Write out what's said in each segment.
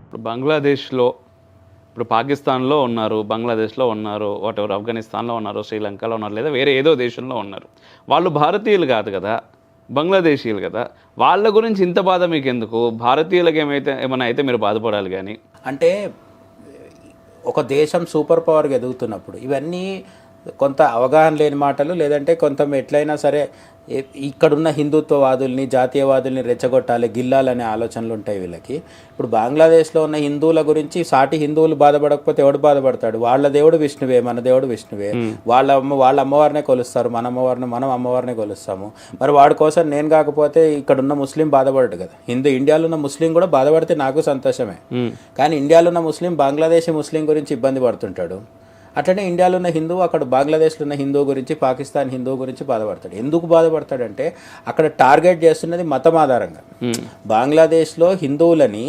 ఇప్పుడు బంగ్లాదేశ్లో, ఇప్పుడు పాకిస్తాన్లో ఉన్నారు, బంగ్లాదేశ్లో ఉన్నారు, వాటెవర్ ఆఫ్ఘనిస్తాన్లో ఉన్నారు, శ్రీలంకలో ఉన్నారు, లేదా వేరే ఏదో దేశంలో ఉన్నారు. వాళ్ళు భారతీయులు కాదు కదా, బంగ్లాదేశీయులు కదా. వాళ్ళ గురించి ఇంత బాధ మీకు ఎందుకు? భారతీయులకు ఏమైనా అయితే మీరు బాధపడాలి కానీ. అంటే ఒక దేశం సూపర్ పవర్గా ఎదుగుతున్నప్పుడు ఇవన్నీ కొంత అవగాహన లేని మాటలు, లేదంటే కొంత ఎట్లయినా సరే ఇక్కడున్న హిందుత్వవాదుల్ని, జాతీయవాదుల్ని రెచ్చగొట్టాలి, గిల్లాలనే ఆలోచనలు ఉంటాయి వీళ్ళకి. ఇప్పుడు బంగ్లాదేశ్లో ఉన్న హిందువుల గురించి సాటి హిందువులు బాధపడకపోతే ఎవడు బాధపడతాడు? వాళ్ళ దేవుడు విష్ణువే, మన దేవుడు విష్ణువే. వాళ్ళ అమ్మవారినే కొలుస్తారు, మన అమ్మవారినే కొలుస్తాము. మరి వాడి కోసం నేను కాకపోతే ఇక్కడున్న ముస్లిం బాధపడడు కదా. ఇండియాలో ఉన్న ముస్లిం కూడా బాధపడితే నాకు సంతోషమే. కానీ ఇండియాలో ఉన్న ముస్లిం బంగ్లాదేశీ ముస్లిం గురించి ఇబ్బంది పడుతుంటాడు. అట్లనే ఇండియాలో ఉన్న హిందువు అక్కడ బంగ్లాదేశ్లో ఉన్న హిందువు గురించి, పాకిస్తాన్ హిందువు గురించి బాధపడతాడు. ఎందుకు బాధపడతాడంటే అక్కడ టార్గెట్ చేస్తున్నది మతం ఆధారంగా. బంగ్లాదేశ్లో హిందువులని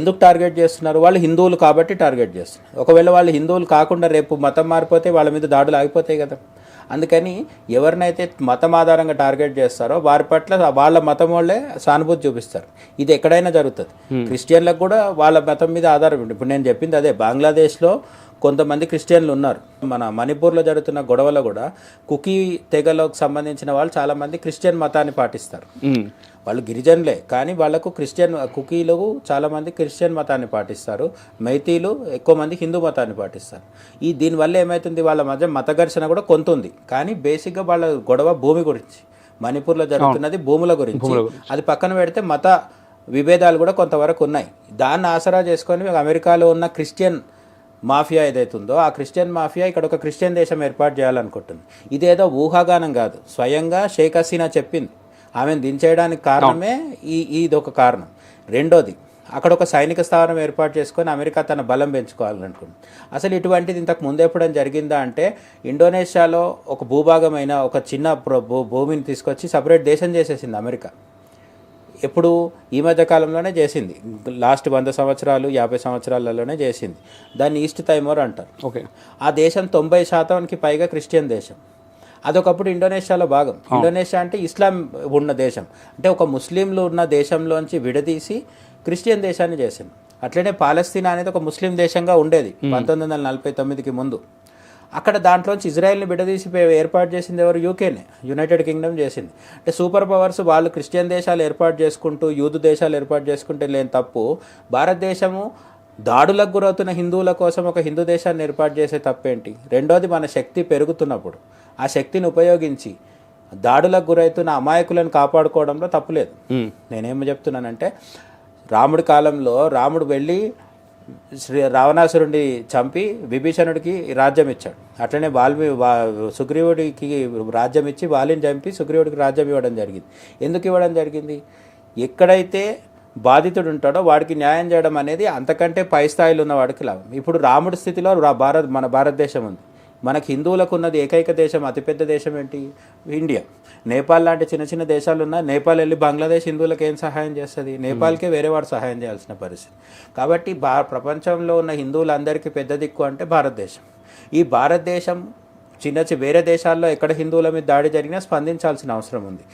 ఎందుకు టార్గెట్ చేస్తున్నారు? వాళ్ళు హిందువులు కాబట్టి టార్గెట్ చేస్తున్నారు. ఒకవేళ వాళ్ళు హిందువులు కాకుండా రేపు మతం మారిపోతే వాళ్ళ మీద దాడులు ఆగిపోతాయి కదా. అందుకని ఎవరినైతే మతం ఆధారంగా టార్గెట్ చేస్తారో వారి పట్ల వాళ్ళ మతం వాళ్ళే సానుభూతి చూపిస్తారు. ఇది ఎక్కడైనా జరుగుతుంది. క్రిస్టియన్లకు కూడా వాళ్ళ మతం మీద ఆధారం ఉంటుంది. ఇప్పుడు నేను చెప్పింది అదే. బంగ్లాదేశ్లో కొంతమంది క్రిస్టియన్లు ఉన్నారు. మన మణిపూర్లో జరుగుతున్న గొడవలో కూడా కుకీ తెగలోకి సంబంధించిన వాళ్ళు చాలామంది క్రిస్టియన్ మతాన్ని పాటిస్తారు. వాళ్ళు గిరిజనులే కానీ వాళ్ళకు కుకీలు చాలామంది క్రిస్టియన్ మతాన్ని పాటిస్తారు. మైతీలు ఎక్కువ మంది హిందూ మతాన్ని పాటిస్తారు. దీనివల్ల ఏమవుతుంది, వాళ్ళ మధ్య మత ఘర్షణ కూడా కొంత ఉంది. కానీ బేసిక్గా వాళ్ళ గొడవ భూమి గురించి, మణిపూర్లో జరుగుతున్నది భూముల గురించి. అది పక్కన పెడితే మత విభేదాలు కూడా కొంతవరకు ఉన్నాయి. దాన్ని ఆసరా చేసుకొని అమెరికాలో ఉన్న క్రిస్టియన్ మాఫియా ఏదైతుందో ఆ క్రిస్టియన్ మాఫియా ఇక్కడ ఒక క్రిస్టియన్ దేశం ఏర్పాటు చేయాలనుకుంటుంది. ఇదేదో ఊహాగానం కాదు, స్వయంగా షేక్ హసీనా చెప్పింది. ఆమెను దించేయడానికి కారణమే ఇది ఒక కారణం. రెండోది, అక్కడ ఒక సైనిక స్థావరం ఏర్పాటు చేసుకొని అమెరికా తన బలం పెంచుకోవాలనుకుంటుంది. అసలు ఇటువంటిది ఇంతకు ముందు ఎప్పుడైనా జరిగిందా అంటే, ఇండోనేషియాలో ఒక భూభాగమైన ఒక చిన్న భూమిని తీసుకొచ్చి సపరేట్ దేశం చేసేసింది అమెరికా. ఎప్పుడు ఈ మధ్య కాలంలోనే చేసింది. లాస్ట్ 100 సంవత్సరాలు 50 సంవత్సరాలలోనే చేసింది. దాన్ని ఈస్ట్ తైమోర్ అంటారు. ఓకే. ఆ దేశం 90% పైగా క్రిస్టియన్ దేశం. అదొకప్పుడు ఇండోనేషియాలో భాగం. ఇండోనేషియా అంటే ఇస్లాం ఉన్న దేశం. అంటే ఒక ముస్లింలు ఉన్న దేశంలోంచి విడదీసి క్రిస్టియన్ దేశాన్ని చేసింది. అట్లనే పాలస్తీనా అనేది ఒక ముస్లిం దేశంగా ఉండేది 1949కి ముందు. అక్కడ దాంట్లోంచి ఇజ్రాయెల్ని విడదీసి ఏర్పాటు చేసింది ఎవరు? యూకేనే, యునైటెడ్ కింగ్డమ్ చేసింది. అంటే సూపర్ పవర్స్ వాళ్ళు క్రిస్టియన్ దేశాలు ఏర్పాటు చేసుకుంటూ, యూదు దేశాలు ఏర్పాటు చేసుకుంటే లేని తప్పు, భారతదేశము దాడులకు గురవుతున్న హిందువుల కోసం ఒక హిందూ దేశాన్ని ఏర్పాటు చేసే తప్పేంటి? రెండోది, మన శక్తి పెరుగుతున్నప్పుడు ఆ శక్తిని ఉపయోగించి దాడులకు గురవుతున్న అమాయకులను కాపాడుకోవడంలో తప్పులేదు. నేనేం చెప్తున్నానంటే, రాముడి కాలంలో రాముడు వెళ్ళి రావణాసురుడిని చంపి విభీషణుడికి రాజ్యం ఇచ్చాడు. అట్లనే సుగ్రీవుడికి రాజ్యం ఇచ్చి వాలిని చంపి సుగ్రీవుడికి రాజ్యం ఇవ్వడం జరిగింది. ఎందుకు ఇవ్వడం జరిగింది? ఎక్కడైతే బాధితుడు ఉంటాడో వాడికి న్యాయం చేయడం అనేది అంతకంటే పై స్థాయిలో ఉన్న వాడికి లాభం. ఇప్పుడు రాముడి స్థితిలో మన భారతదేశం ఉంది. మనకు హిందువులకు ఉన్నది ఏకైక దేశం, అతిపెద్ద దేశం ఏంటి? ఇండియా. నేపాల్ లాంటి చిన్న చిన్న దేశాలు ఉన్నా నేపాల్ వెళ్ళి బంగ్లాదేశ్ హిందువులకు ఏం సహాయం చేస్తుంది? నేపాల్కే వేరే వాడు సహాయం చేయాల్సిన పరిస్థితి. కాబట్టి ప్రపంచంలో ఉన్న హిందువులందరికీ పెద్ద దిక్కు అంటే భారతదేశం. ఈ భారతదేశం వేరే దేశాల్లో ఎక్కడ హిందువుల మీద దాడి జరిగినా స్పందించాల్సిన అవసరం ఉంది.